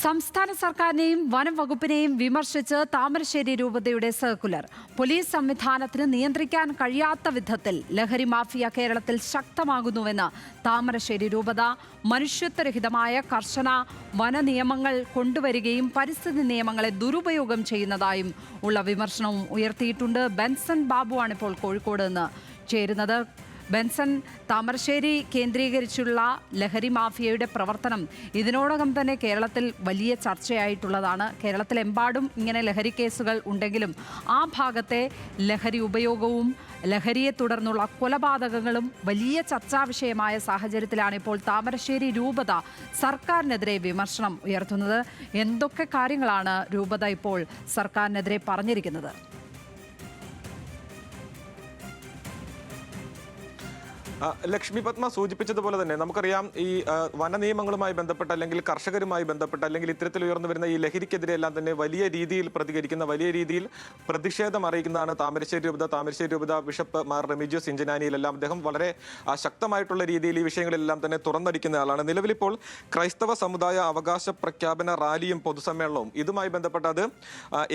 സംസ്ഥാന സർക്കാരിനെയും വനം വകുപ്പിനെയും വിമർശിച്ച് താമരശ്ശേരി രൂപതയുടെ സർക്കുലർ. പോലീസ് സംവിധാനത്തിന് നിയന്ത്രിക്കാൻ കഴിയാത്ത വിധത്തിൽ ലഹരി മാഫിയ കേരളത്തിൽ ശക്തമാകുന്നുവെന്ന് താമരശ്ശേരി രൂപത. മനുഷ്യത്വരഹിതമായ കർശന വന നിയമങ്ങൾ കൊണ്ടുവരികയും പരിസ്ഥിതി നിയമങ്ങളെ ദുരുപയോഗം ചെയ്യുന്നതായും ഉള്ള വിമർശനവും ഉയർത്തിയിട്ടുണ്ട്. ബെൻസൺ ബാബുവാണ് ഇപ്പോൾ കോഴിക്കോട് നിന്ന് ചേരുന്നത്. ബെൻസൺ, താമരശ്ശേരി കേന്ദ്രീകരിച്ചുള്ള ലഹരി മാഫിയയുടെ പ്രവർത്തനം ഇതിനോടകം തന്നെ കേരളത്തിൽ വലിയ ചർച്ചയായിട്ടുള്ളതാണ്. കേരളത്തിലെമ്പാടും ഇങ്ങനെ ലഹരി കേസുകൾ ഉണ്ടെങ്കിലും ആ ഭാഗത്തെ ലഹരി ഉപയോഗവും ലഹരിയെ തുടർന്നുള്ള കൊലപാതകങ്ങളും വലിയ ചർച്ചാ വിഷയമായ സാഹചര്യത്തിലാണ് ഇപ്പോൾ താമരശ്ശേരി രൂപത സർക്കാരിനെതിരെ വിമർശനം ഉയർത്തുന്നത്. എന്തൊക്കെ കാര്യങ്ങളാണ് രൂപത ഇപ്പോൾ സർക്കാരിനെതിരെ പറഞ്ഞിരിക്കുന്നത്? ലക്ഷ്മി പത്മ സൂചിപ്പിച്ചതുപോലെ തന്നെ നമുക്കറിയാം, ഈ വന നിയമങ്ങളുമായി ബന്ധപ്പെട്ട അല്ലെങ്കിൽ കർഷകരുമായി ബന്ധപ്പെട്ട അല്ലെങ്കിൽ ഇത്തരത്തിൽ ഉയർന്നു വരുന്ന ഈ ലഹരിക്കെതിരെ എല്ലാം തന്നെ വലിയ രീതിയിൽ പ്രതികരിക്കുന്ന, വലിയ രീതിയിൽ പ്രതിഷേധം അറിയിക്കുന്നതാണ് താമരശ്ശേരി രൂപത. താമരശ്ശേരി രൂപത ബിഷപ്പ് മാർ റെമിജിയോസ് ഇഞ്ചനാനിയിലെല്ലാം അദ്ദേഹം വളരെ ശക്തമായിട്ടുള്ള രീതിയിൽ ഈ വിഷയങ്ങളെല്ലാം തന്നെ തുറന്നടിക്കുന്ന ആളാണ്. നിലവിലിപ്പോൾ ക്രൈസ്തവ സമുദായ അവകാശ പ്രഖ്യാപന റാലിയും പൊതുസമ്മേളനവും ഇതുമായി ബന്ധപ്പെട്ടത്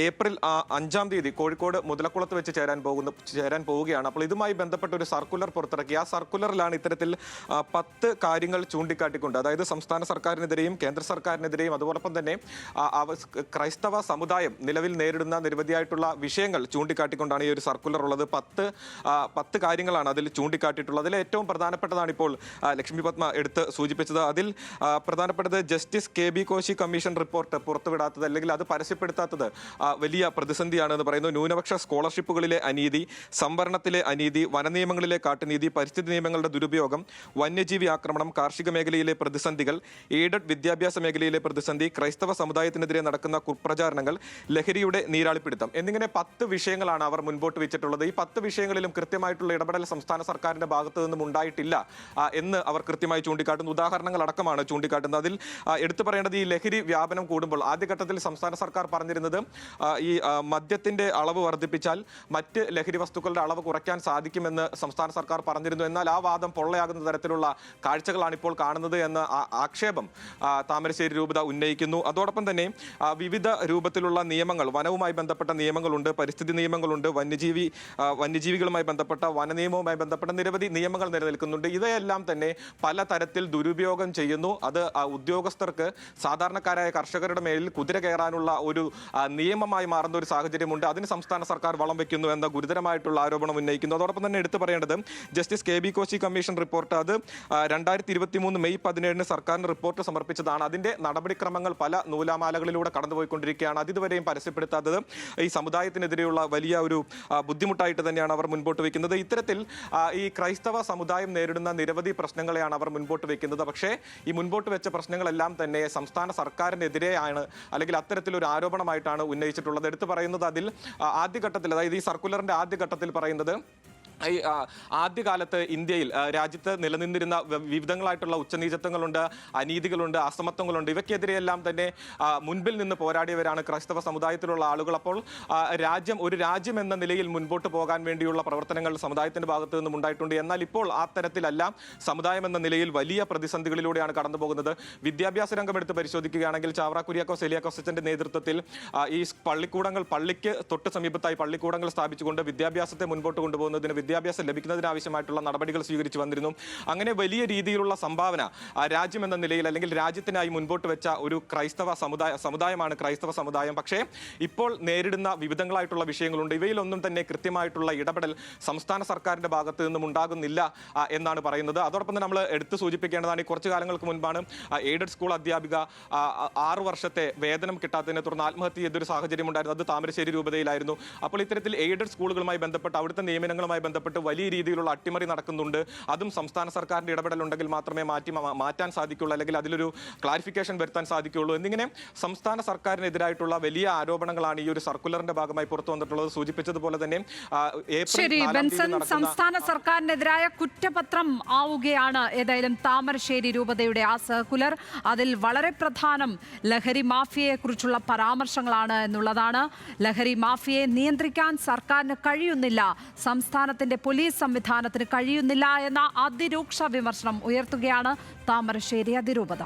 ഏപ്രിൽ 5-ാം തീയതി കോഴിക്കോട് മുതലക്കുളത്ത് വെച്ച് ചേരാൻ പോവുകയാണ്. അപ്പോൾ ഇതുമായി ബന്ധപ്പെട്ട ഒരു സർക്കുലർ പുറത്തിറക്കി. ആ സർക്കുലറിലാണ് ഇത്തരത്തിൽ 10 കാര്യങ്ങൾ ചൂണ്ടിക്കാട്ടിക്കൊണ്ട്, അതായത് സംസ്ഥാന സർക്കാരിനെതിരെയും കേന്ദ്ര സർക്കാരിനെതിരെയും അതുപോലൊപ്പം തന്നെ ക്രൈസ്തവ സമുദായം നിലവിൽ നേരിടുന്ന നിരവധിയായിട്ടുള്ള വിഷയങ്ങൾ ചൂണ്ടിക്കാട്ടിക്കൊണ്ടാണ് ഈ ഒരു സർക്കുലർ ഉള്ളത്. 10 കാര്യങ്ങളാണ് അതിൽ ചൂണ്ടിക്കാട്ടിയിട്ടുള്ളത്. അതിൽ ഏറ്റവും പ്രധാനപ്പെട്ടതാണ് ഇപ്പോൾ ലക്ഷ്മി പത്മ എടുത്ത് സൂചിപ്പിച്ചത്. അതിൽ പ്രധാനപ്പെട്ടത് justice KB Koshy commission report പുറത്തുവിടാത്തത് അല്ലെങ്കിൽ അത് പരസ്യപ്പെടുത്താത്തത് വലിയ പ്രതിസന്ധിയാണെന്ന് പറയുന്നു. ന്യൂനപക്ഷ സ്കോളർഷിപ്പുകളിലെ അനീതി, സംവരണത്തിലെ അനീതി, വനനിയമങ്ങളിലെ കാട്ടുനീതി, പരിസ്ഥിതി നിയമങ്ങളുടെ ദുരുപയോഗം, വന്യജീവി ആക്രമണം, കാർഷിക മേഖലയിലെ പ്രതിസന്ധികൾ, എയ്ഡഡ് വിദ്യാഭ്യാസ മേഖലയിലെ പ്രതിസന്ധി, ക്രൈസ്തവ സമുദായത്തിനെതിരെ നടക്കുന്ന കുപ്രചാരണങ്ങൾ, ലഹരിയുടെ നീരാളിപ്പിടുത്തം എന്നിങ്ങനെ 10 വിഷയങ്ങളാണ് അവർ മുൻപോട്ട് വെച്ചിട്ടുള്ളത്. ഈ 10 വിഷയങ്ങളിലും കൃത്യമായിട്ടുള്ള ഇടപെടൽ സംസ്ഥാന സർക്കാരിന്റെ ഭാഗത്തു നിന്നും ഉണ്ടായിട്ടില്ല എന്ന് അവർ കൃത്യമായി ചൂണ്ടിക്കാട്ടുന്നു. ഉദാഹരണങ്ങൾ അടക്കമാണ് ചൂണ്ടിക്കാട്ടുന്നത്. അതിൽ എടുത്തു പറയേണ്ടത്, ഈ ലഹരി വ്യാപനം കൂടുമ്പോൾ ആദ്യഘട്ടത്തിൽ സംസ്ഥാന സർക്കാർ പറഞ്ഞിരുന്നത് ഈ മദ്യത്തിന്റെ അളവ് വർദ്ധിപ്പിച്ചാൽ മറ്റ് ലഹരി വസ്തുക്കളുടെ അളവ് കുറയ്ക്കാൻ സാധിക്കുമെന്ന് സംസ്ഥാന സർക്കാർ പറഞ്ഞിരുന്നു. എന്നാൽ ആ വാദം പൊള്ളയാകുന്ന തരത്തിലുള്ള കാഴ്ചകളാണ് ഇപ്പോൾ കാണുന്നത് എന്ന ആക്ഷേപം താമരശ്ശേരി രൂപത ഉന്നയിക്കുന്നു. അതോടൊപ്പം തന്നെ വിവിധ രൂപത്തിലുള്ള നിയമങ്ങൾ, വനവുമായി ബന്ധപ്പെട്ട നിയമങ്ങളുണ്ട്, പരിസ്ഥിതി നിയമങ്ങളുണ്ട്, വന്യജീവികളുമായി ബന്ധപ്പെട്ട വന നിയമവുമായി ബന്ധപ്പെട്ട നിരവധി നിയമങ്ങൾ നിലനിൽക്കുന്നുണ്ട്. ഇവയെല്ലാം തന്നെ പലതരത്തിൽ ദുരുപയോഗം ചെയ്യുന്നു. അത് ഉദ്യോഗസ്ഥർക്ക് സാധാരണക്കാരായ കർഷകരുടെ മേലിൽ കുതിര കയറാനുള്ള ഒരു നിയമമായി മാറുന്ന ഒരു സാഹചര്യമുണ്ട്. അതിന് സംസ്ഥാന സർക്കാർ വളം വെക്കുന്നു എന്ന ഗുരുതരമായിട്ടുള്ള ആരോപണം ഉന്നയിക്കുന്നു. അതോടൊപ്പം തന്നെ എടുത്തു പറയേണ്ടത്, justice KB Koshy commission report അത് 2023 മെയ് 17 സർക്കാരിന് റിപ്പോർട്ട് സമർപ്പിച്ചതാണ്. അതിന്റെ നടപടിക്രമങ്ങൾ പല നൂലാമാലകളിലൂടെ കടന്നുപോയിക്കൊണ്ടിരിക്കുകയാണ്. അതിതുവരെയും പരസ്യപ്പെടുത്താത്തത് ഈ സമുദായത്തിനെതിരെയുള്ള വലിയ ഒരു ബുദ്ധിമുട്ടായിട്ട് തന്നെയാണ് അവർ മുൻപോട്ട് വയ്ക്കുന്നത്. ഇത്തരത്തിൽ ഈ ക്രൈസ്തവ സമുദായം നേരിടുന്ന നിരവധി പ്രശ്നങ്ങളെയാണ് അവർ മുൻപോട്ട് വയ്ക്കുന്നത്. പക്ഷേ ഈ മുൻപോട്ട് വെച്ച പ്രശ്നങ്ങളെല്ലാം തന്നെ സംസ്ഥാന സർക്കാരിനെതിരെയാണ് അല്ലെങ്കിൽ അത്തരത്തിലൊരു ആരോപണമായിട്ടാണ് ഉന്നയിച്ചിട്ടുള്ളത്. എടുത്തു പറയുന്നത്, അതിൽ ആദ്യഘട്ടത്തിൽ, അതായത് ഈ സർക്കുലറിന്റെ ആദ്യഘട്ടത്തിൽ പറയുന്നത്, ഈ ആദ്യകാലത്ത് ഇന്ത്യയിൽ രാജ്യത്ത് നിലനിന്നിരുന്ന വിവിധങ്ങളായിട്ടുള്ള ഉച്ചനീചത്വങ്ങളുണ്ട്, അനീതികളുണ്ട്, അസമത്വങ്ങളുണ്ട്. ഇവയ്ക്കെതിരെയെല്ലാം തന്നെ മുൻപിൽ നിന്ന് പോരാടിയവരാണ് ക്രൈസ്തവ സമുദായത്തിലുള്ള ആളുകൾ. അപ്പോൾ ഒരു രാജ്യം എന്ന നിലയിൽ മുൻപോട്ട് പോകാൻ വേണ്ടിയുള്ള പ്രവർത്തനങ്ങൾ സമുദായത്തിന്റെ ഭാഗത്തു നിന്നും ഉണ്ടായിട്ടുണ്ട്. എന്നാൽ ഇപ്പോൾ ആ തരത്തിലല്ല. സമുദായം എന്ന നിലയിൽ വലിയ പ്രതിസന്ധികളിലൂടെയാണ് കടന്നു പോകുന്നത്. വിദ്യാഭ്യാസ രംഗം എടുത്ത് പരിശോധിക്കുകയാണെങ്കിൽ ചാവറ കുര്യാക്കോസ് എലിയാക്കോസച്ചന്റെ നേതൃത്വത്തിൽ ഈ പള്ളിക്ക് തൊട്ട് സമീപത്തായി പള്ളിക്കൂടങ്ങൾ സ്ഥാപിച്ചുകൊണ്ട് വിദ്യാഭ്യാസത്തെ മുൻപോട്ട് കൊണ്ടുപോകുന്നതിന്, വിദ്യാഭ്യാസം ലഭിക്കുന്നതിനാവശ്യമായിട്ടുള്ള നടപടികൾ സ്വീകരിച്ചു വന്നിരുന്നു. അങ്ങനെ വലിയ രീതിയിലുള്ള സംഭാവന രാജ്യം എന്ന നിലയിൽ അല്ലെങ്കിൽ രാജ്യത്തിനായി മുൻപോട്ട് വെച്ച ഒരു ക്രൈസ്തവ സമുദായമാണ് ക്രൈസ്തവ സമുദായം. പക്ഷേ ഇപ്പോൾ നേരിടുന്ന വിവിധങ്ങളായിട്ടുള്ള വിഷയങ്ങളുണ്ട്. ഇവയിലൊന്നും തന്നെ കൃത്യമായിട്ടുള്ള ഇടപെടൽ സംസ്ഥാന സർക്കാരിന്റെ ഭാഗത്ത് നിന്നും ഉണ്ടാകുന്നില്ല എന്നാണ് പറയുന്നത്. അതോടൊപ്പം തന്നെ നമ്മൾ എടുത്തു സൂചിപ്പിക്കേണ്ടതാണ്, കുറച്ചു കാലങ്ങൾക്ക് മുൻപാണ് എയ്ഡഡ് സ്കൂൾ അധ്യാപിക 6 വർഷത്തെ വേതനം കിട്ടാത്തതിനെ തുടർന്ന് ആത്മഹത്യ ചെയ്തൊരു സാഹചര്യം ഉണ്ടായിരുന്നു. അത് താമരശ്ശേരി രൂപതയിലായിരുന്നു. അപ്പോൾ ഇത്തരത്തിൽ എയ്ഡഡ് സ്കൂളുകളുമായി ബന്ധപ്പെട്ട് അവിടുത്തെ നിയമനങ്ങളുമായി ബന്ധപ്പെട്ട് വലിയ രീതിയിലുള്ള അട്ടിമറി നടക്കുന്നുണ്ട്. അതും സംസ്ഥാന സർക്കാരിന്റെ ഇടപെടലുണ്ടെങ്കിൽ മാത്രമേ മാറ്റാൻ സാധിക്കുള്ളൂ, അല്ലെങ്കിൽ അതിലൊരു ക്ലാരിഫിക്കേഷൻ വരുത്താൻ സാധിക്കുകയുള്ളൂ എന്നിങ്ങനെ സംസ്ഥാന സർക്കാരിനെതിരായിട്ടുള്ള വലിയ ആരോപണങ്ങളാണ് ഈ ഒരു സർക്കുലറിന്റെ ഭാഗമായി പുറത്തു വന്നിട്ടുള്ളത്. സൂചിപ്പിച്ചതുപോലെ തന്നെ സംസ്ഥാന സർക്കാരിനെതിരായ കുറ്റപത്രം ആവുകയാണ് ഏതായാലും താമരശ്ശേരി രൂപതയുടെ ആ സർക്കുലർ. അതിൽ വളരെ പ്രധാനം ലഹരി മാഫിയയെ കുറിച്ചുള്ള പരാമർശങ്ങളാണ് എന്നുള്ളതാണ്. ലഹരി മാഫിയയെ നിയന്ത്രിക്കാൻ സർക്കാരിന് കഴിയുന്നില്ല, സംസ്ഥാനത്തിന്റെ പോലീസ് സംവിധാനത്തിന് കഴിയുന്നില്ല എന്ന അതിരൂക്ഷ വിമർശനം ഉയർത്തുകയാണ് താമരശ്ശേരി അതിരൂപത.